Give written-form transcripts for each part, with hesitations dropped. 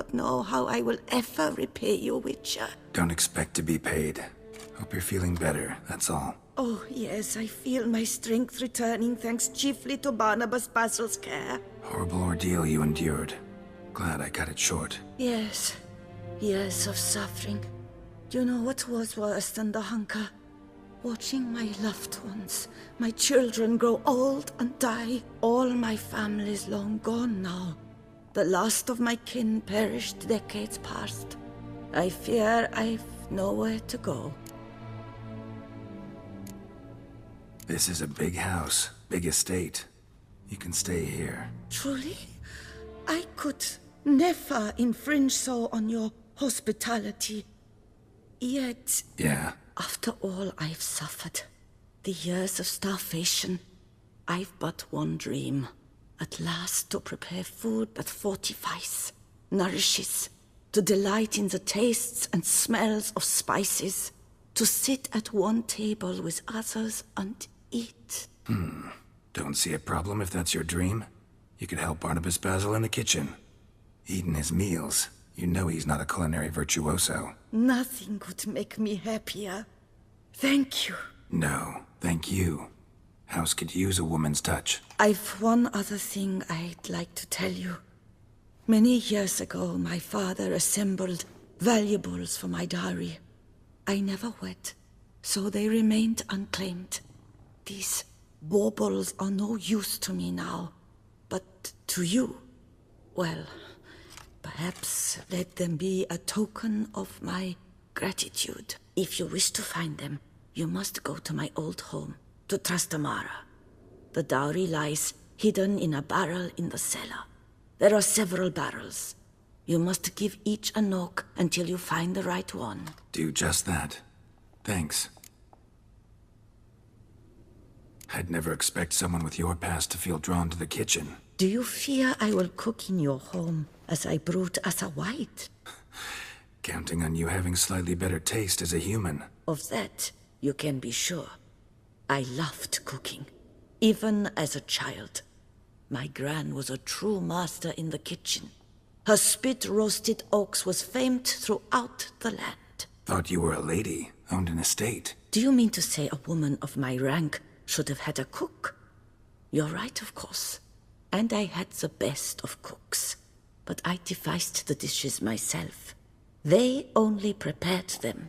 not know how I will ever repay you, Witcher. Don't expect to be paid. Hope you're feeling better, that's all. Oh, yes, I feel my strength returning thanks chiefly to Barnabas Basil's care. Horrible ordeal you endured. Glad I cut it short. Yes, years of suffering. Do you know what was worse than the hunger? Watching my loved ones, my children grow old and die. All my family's long gone now. The last of my kin perished decades past. I fear I've nowhere to go. This is a big house, big estate. You can stay here. Truly? I could never infringe so on your hospitality. Yet... Yeah? After all I've suffered, the years of starvation, I've but one dream. At last to prepare food that fortifies, nourishes, to delight in the tastes and smells of spices, to sit at one table with others and eat. Don't see a problem if that's your dream. You could help Barnabas Basil in the kitchen. Eating his meals. You know he's not a culinary virtuoso. Nothing could make me happier. Thank you. No, thank you. House could use a woman's touch. I've one other thing I'd like to tell you. Many years ago, my father assembled valuables for my dowry. I never wed, so they remained unclaimed. These baubles are no use to me now, but to you, well, perhaps let them be a token of my gratitude. If you wish to find them, you must go to my old home, to Trastamara. The dowry lies hidden in a barrel in the cellar. There are several barrels. You must give each a knock until you find the right one. Do just that. Thanks. I'd never expect someone with your past to feel drawn to the kitchen. Do you fear I will cook in your home as I brewed as a white? Counting on you having slightly better taste as a human. Of that, you can be sure. I loved cooking, even as a child. My gran was a true master in the kitchen. Her spit-roasted oaks was famed throughout the land. Thought you were a lady, owned an estate. Do you mean to say a woman of my rank should have had a cook? You're right, of course. And I had the best of cooks. But I devised the dishes myself. They only prepared them.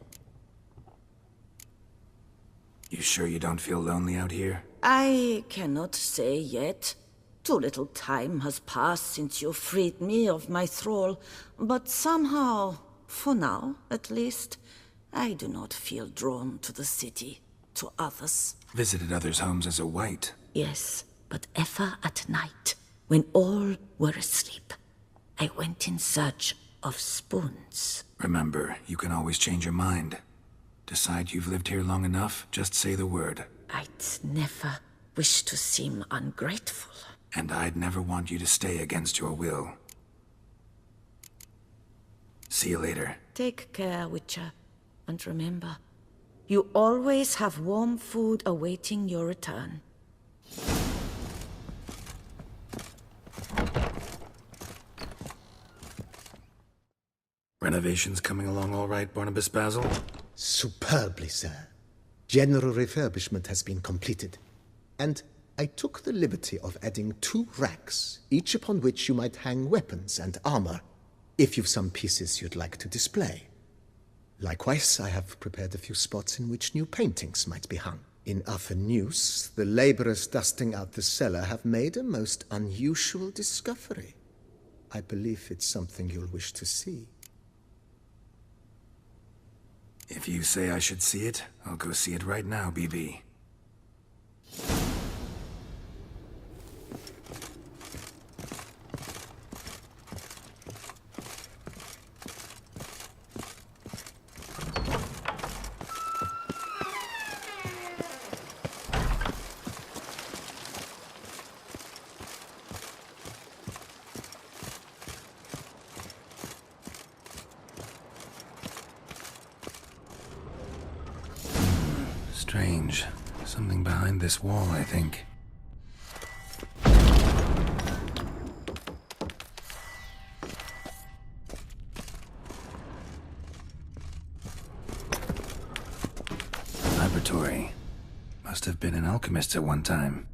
You sure you don't feel lonely out here? I cannot say yet. Too little time has passed since you freed me of my thrall, but somehow, for now at least, I do not feel drawn to the city, to others. Visited others' homes as a white. Yes, but ever at night, when all were asleep, I went in search of spoons. Remember, you can always change your mind. Decide you've lived here long enough, just say the word. I'd never wish to seem ungrateful. And I'd never want you to stay against your will. See you later. Take care, Witcher. And remember, you always have warm food awaiting your return. Renovations coming along all right, Barnabas Basil? Superbly, sir. General refurbishment has been completed. And I took the liberty of adding 2 racks, each upon which you might hang weapons and armor, if you've some pieces you'd like to display. Likewise, I have prepared a few spots in which new paintings might be hung. In other news, the laborers dusting out the cellar have made a most unusual discovery. I believe it's something you'll wish to see. If you say I should see it, I'll go see it right now, BB. Strange. Something behind this wall, I think. laboratory. Must have been an alchemist at one time.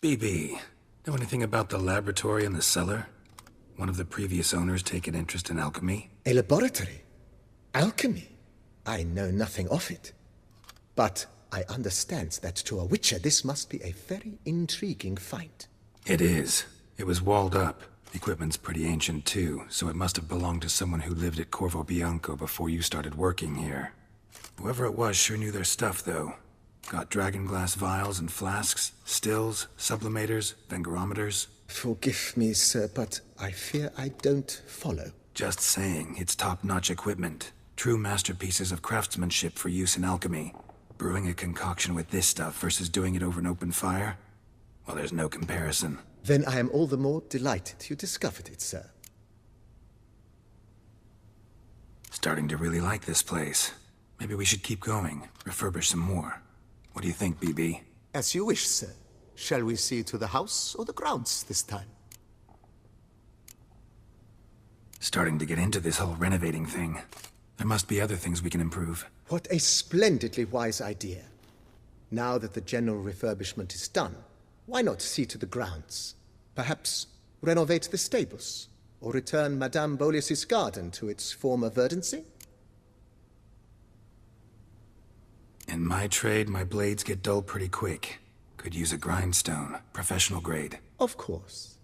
BB, know anything about the laboratory in the cellar? One of the previous owners take an interest in alchemy? A laboratory? Alchemy? I know nothing of it. But I understand that to a witcher this must be a very intriguing find. It is. It was walled up. Equipment's pretty ancient too, so it must have belonged to someone who lived at Corvo Bianco before you started working here. Whoever it was sure knew their stuff, though. Got dragon glass vials and flasks, stills, sublimators, vengerometers. Forgive me, sir, but I fear I don't follow. Just saying, it's top-notch equipment. True masterpieces of craftsmanship for use in alchemy. Brewing a concoction with this stuff versus doing it over an open fire? Well, there's no comparison. Then I am all the more delighted you discovered it, sir. Starting to really like this place. Maybe we should keep going, refurbish some more. What do you think, BB? As you wish, sir. Shall we see to the house or the grounds this time? Starting to get into this whole renovating thing. There must be other things we can improve. What a splendidly wise idea. Now that the general refurbishment is done, why not see to the grounds? Perhaps renovate the stables, or return Madame Bolis's garden to its former verdancy? In my trade, my blades get dull pretty quick. Could use a grindstone, professional grade. Of course.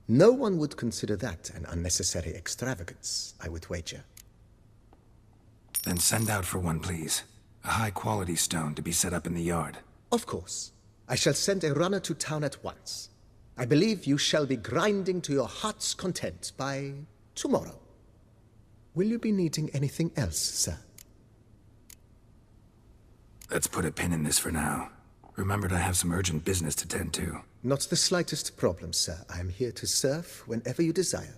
No one would consider that an unnecessary extravagance, I would wager. Then send out for one, please. A high-quality stone to be set up in the yard. Of course. I shall send a runner to town at once. I believe you shall be grinding to your heart's content by tomorrow. Will you be needing anything else, sir? Let's put a pin in this for now. Remembered I have some urgent business to tend to. Not the slightest problem, sir. I am here to serve whenever you desire.